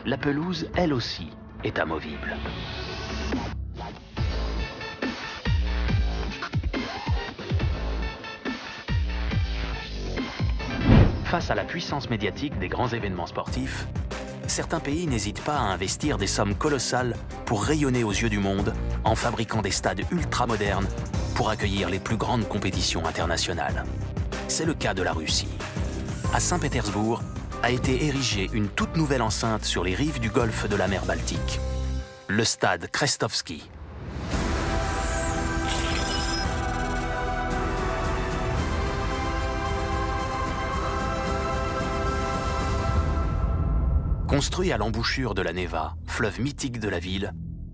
la pelouse, elle aussi, est amovible. Face à la puissance médiatique des grands événements sportifs, certains pays n'hésitent pas à investir des sommes colossales pour rayonner aux yeux du monde en fabriquant des stades ultra-modernes pour accueillir les plus grandes compétitions internationales. C'est le cas de la Russie. À Saint-Pétersbourg a été érigée une toute nouvelle enceinte sur les rives du golfe de la mer Baltique, le stade Krestovsky. Construit à l'embouchure de la Neva, fleuve mythique de la ville,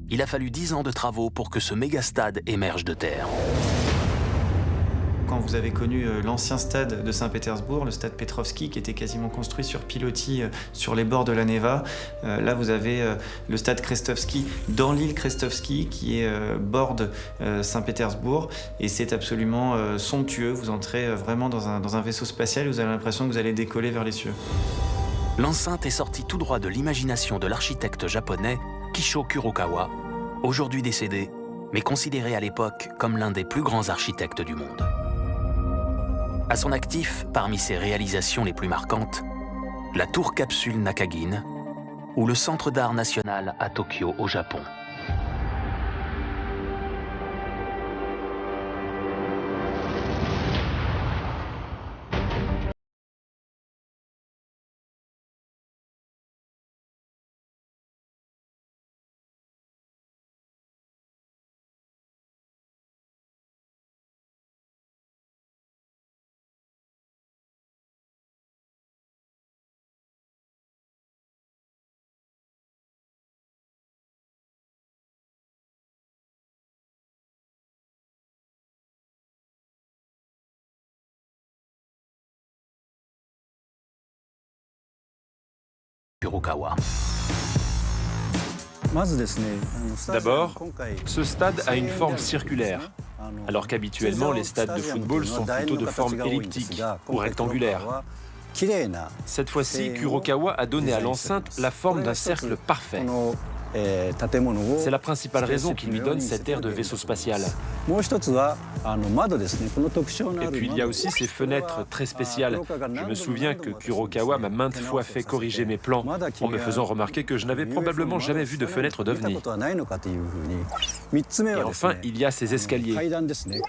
il a fallu 10 ans de travaux pour que ce méga-stade émerge de terre. Quand vous avez connu l'ancien stade de Saint-Pétersbourg, le stade Petrovski, qui était quasiment construit sur pilotis sur les bords de la Neva, là vous avez le stade Krestovsky dans l'île Krestovsky qui borde Saint-Pétersbourg, et c'est absolument somptueux. Vous entrez vraiment dans un vaisseau spatial et vous avez l'impression que vous allez décoller vers les cieux. L'enceinte est sortie tout droit de l'imagination de l'architecte japonais Kisho Kurokawa, aujourd'hui décédé, mais considéré à l'époque comme l'un des plus grands architectes du monde. À son actif, parmi ses réalisations les plus marquantes, la tour capsule Nakagin ou le centre d'art national à Tokyo, au Japon. Kurokawa. D'abord, ce stade a une forme circulaire, alors qu'habituellement les stades de football sont plutôt de forme elliptique ou rectangulaire. Cette fois-ci, Kurokawa a donné à l'enceinte la forme d'un cercle parfait. C'est la principale raison qui lui donne cet air de vaisseau spatial. Et puis il y a aussi ces fenêtres très spéciales. Je me souviens que Kurokawa m'a maintes fois fait corriger mes plans en me faisant remarquer que je n'avais probablement jamais vu de fenêtre d'OVNI. Et enfin, il y a ces escaliers.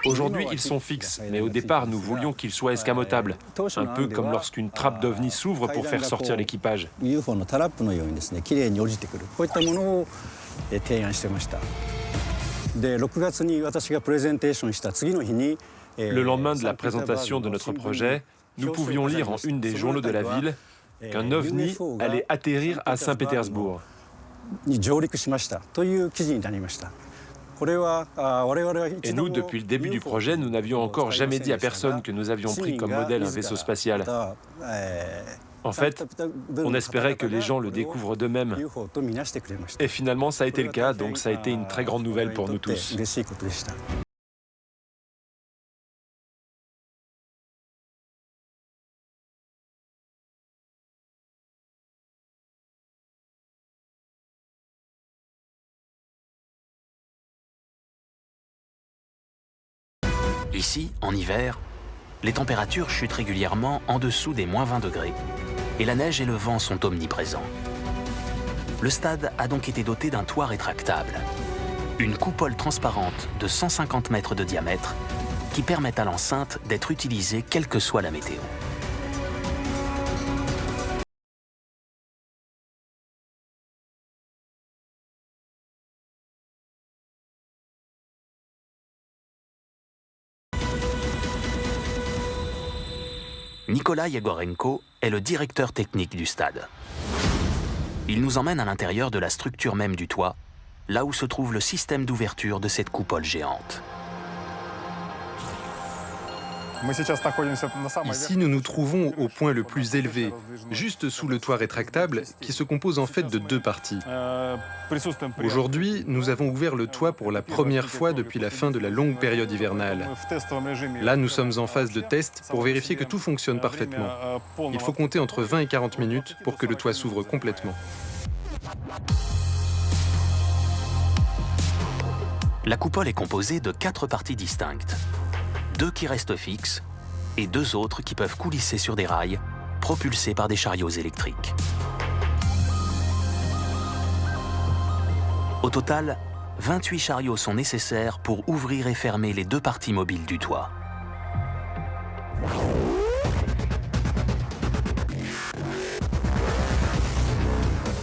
Aujourd'hui, ils sont fixes, mais au départ, nous voulions qu'ils soient escamotables. Un peu comme lorsqu'une trappe d'OVNI s'ouvre pour faire sortir l'équipage. Le lendemain de la présentation de notre projet, nous pouvions lire en une des journaux de la ville qu'un OVNI allait atterrir à Saint-Pétersbourg. Et nous, depuis le début du projet, nous n'avions encore jamais dit à personne que nous avions pris comme modèle un vaisseau spatial. En fait, on espérait que les gens le découvrent d'eux-mêmes. Et finalement, ça a été le cas, donc ça a été une très grande nouvelle pour nous tous. Ici, en hiver, les températures chutent régulièrement en dessous des -20 degrés et la neige et le vent sont omniprésents. Le stade a donc été doté d'un toit rétractable, une coupole transparente de 150 mètres de diamètre qui permet à l'enceinte d'être utilisée quelle que soit la météo. Nicolas Yegorenko est le directeur technique du stade. Il nous emmène à l'intérieur de la structure même du toit, là où se trouve le système d'ouverture de cette coupole géante. Ici, nous nous trouvons au point le plus élevé, juste sous le toit rétractable, qui se compose en fait de deux parties. Aujourd'hui, nous avons ouvert le toit pour la première fois depuis la fin de la longue période hivernale. Là, nous sommes en phase de test pour vérifier que tout fonctionne parfaitement. Il faut compter entre 20 et 40 minutes pour que le toit s'ouvre complètement. La coupole est composée de 4 parties distinctes. 2 qui restent fixes et 2 autres qui peuvent coulisser sur des rails, propulsés par des chariots électriques. Au total, 28 chariots sont nécessaires pour ouvrir et fermer les 2 parties mobiles du toit.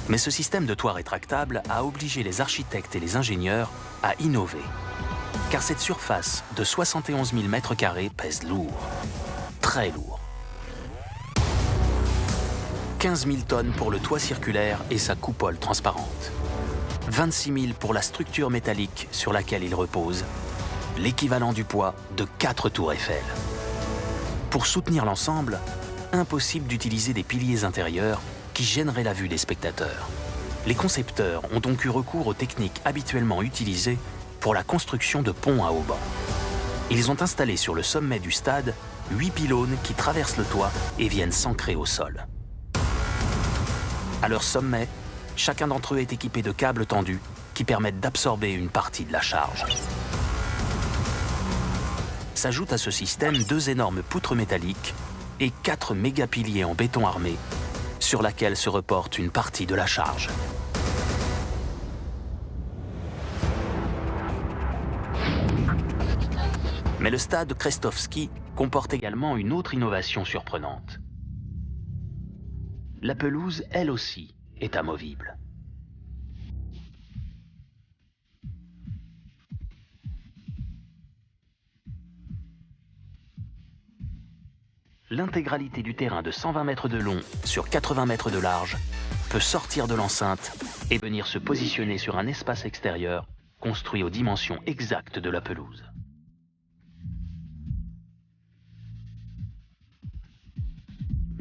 Mais ce système de toit rétractable a obligé les architectes et les ingénieurs à innover. Car cette surface de 71 000 m² pèse lourd, très lourd. 15 000 tonnes pour le toit circulaire et sa coupole transparente. 26 000 pour la structure métallique sur laquelle il repose, l'équivalent du poids de 4 tours Eiffel. Pour soutenir l'ensemble, impossible d'utiliser des piliers intérieurs qui gêneraient la vue des spectateurs. Les concepteurs ont donc eu recours aux techniques habituellement utilisées pour la construction de ponts à haubans. Ils ont installé sur le sommet du stade 8 pylônes qui traversent le toit et viennent s'ancrer au sol. À leur sommet, chacun d'entre eux est équipé de câbles tendus qui permettent d'absorber une partie de la charge. S'ajoutent à ce système 2 énormes poutres métalliques et 4 méga-piliers en béton armé sur laquelle se reporte une partie de la charge. Mais le stade Krestovsky comporte également une autre innovation surprenante. La pelouse, elle aussi, est amovible. L'intégralité du terrain de 120 mètres de long sur 80 mètres de large peut sortir de l'enceinte et venir se positionner sur un espace extérieur construit aux dimensions exactes de la pelouse.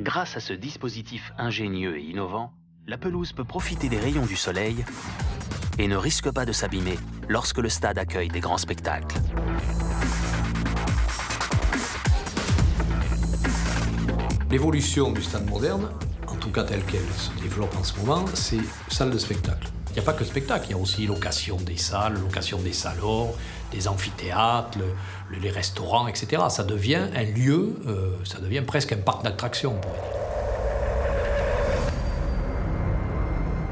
Grâce à ce dispositif ingénieux et innovant, la pelouse peut profiter des rayons du soleil et ne risque pas de s'abîmer lorsque le stade accueille des grands spectacles. L'évolution du stade moderne, en tout cas telle qu'elle se développe en ce moment, c'est salle de spectacle. Il n'y a pas que spectacle, il y a aussi location des salles, location des salons, des amphithéâtres, les restaurants, etc. Ça devient un lieu, ça devient presque un parc d'attractions, on pourrait dire.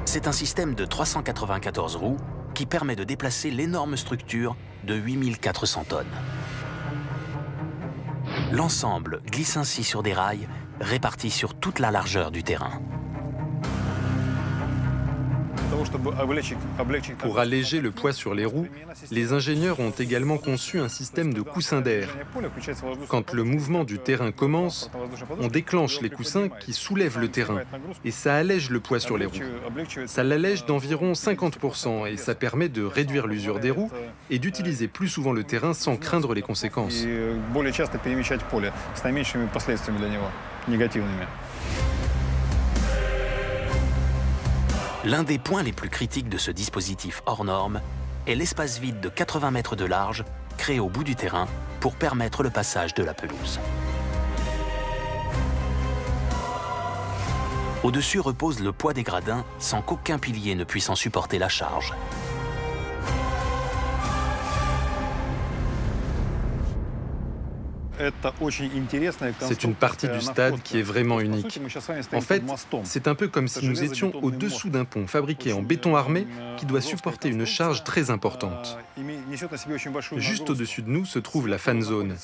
C'est un système de 394 roues qui permet de déplacer l'énorme structure de 8400 tonnes. L'ensemble glisse ainsi sur des rails répartis sur toute la largeur du terrain. Pour alléger le poids sur les roues, les ingénieurs ont également conçu un système de coussins d'air. Quand le mouvement du terrain commence, on déclenche les coussins qui soulèvent le terrain et ça allège le poids sur les roues. Ça l'allège d'environ 50% et ça permet de réduire l'usure des roues et d'utiliser plus souvent le terrain sans craindre les conséquences. L'un des points les plus critiques de ce dispositif hors norme est l'espace vide de 80 mètres de large créé au bout du terrain pour permettre le passage de la pelouse. Au-dessus repose le poids des gradins sans qu'aucun pilier ne puisse en supporter la charge. C'est une partie du stade qui est vraiment unique. En fait, c'est un peu comme si nous étions au-dessous d'un pont fabriqué en béton armé qui doit supporter une charge très importante. Juste au-dessus de nous se trouve la fan zone.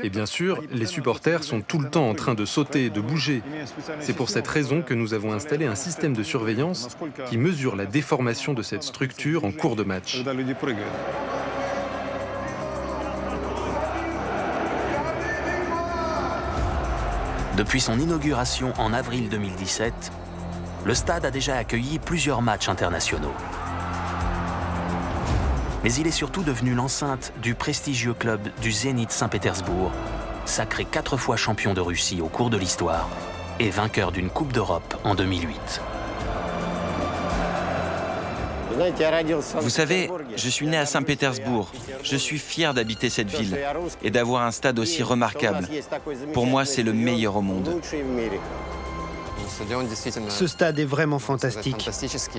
Et bien sûr, les supporters sont tout le temps en train de sauter, de bouger. C'est pour cette raison que nous avons installé un système de surveillance qui mesure la déformation de cette structure en cours de match. Depuis son inauguration en avril 2017, le stade a déjà accueilli plusieurs matchs internationaux. Mais il est surtout devenu l'enceinte du prestigieux club du Zénith Saint-Pétersbourg, sacré 4 fois champion de Russie au cours de l'histoire et vainqueur d'une Coupe d'Europe en 2008. Vous savez, je suis né à Saint-Pétersbourg. Je suis fier d'habiter cette ville et d'avoir un stade aussi remarquable. Pour moi, c'est le meilleur au monde. Ce stade est vraiment fantastique.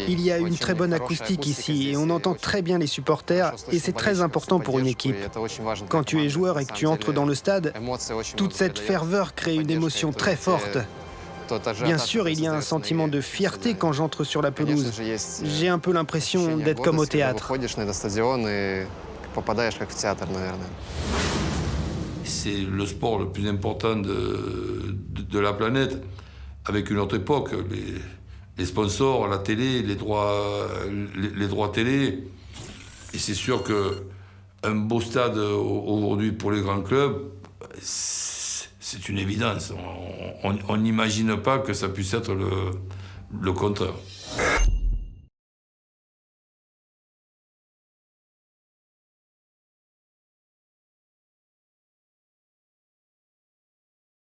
Il y a une très bonne acoustique ici et on entend très bien les supporters et c'est très important pour une équipe. Quand tu es joueur et que tu entres dans le stade, toute cette ferveur crée une émotion très forte. Bien sûr, il y a un sentiment de fierté quand j'entre sur la pelouse. J'ai un peu l'impression d'être comme au théâtre. C'est le sport le plus important de la planète, avec une autre époque. Les sponsors, la télé, les droits télé. Et c'est sûr qu'un beau stade aujourd'hui pour les grands clubs, c'est une évidence. On n'imagine pas que ça puisse être le contraire.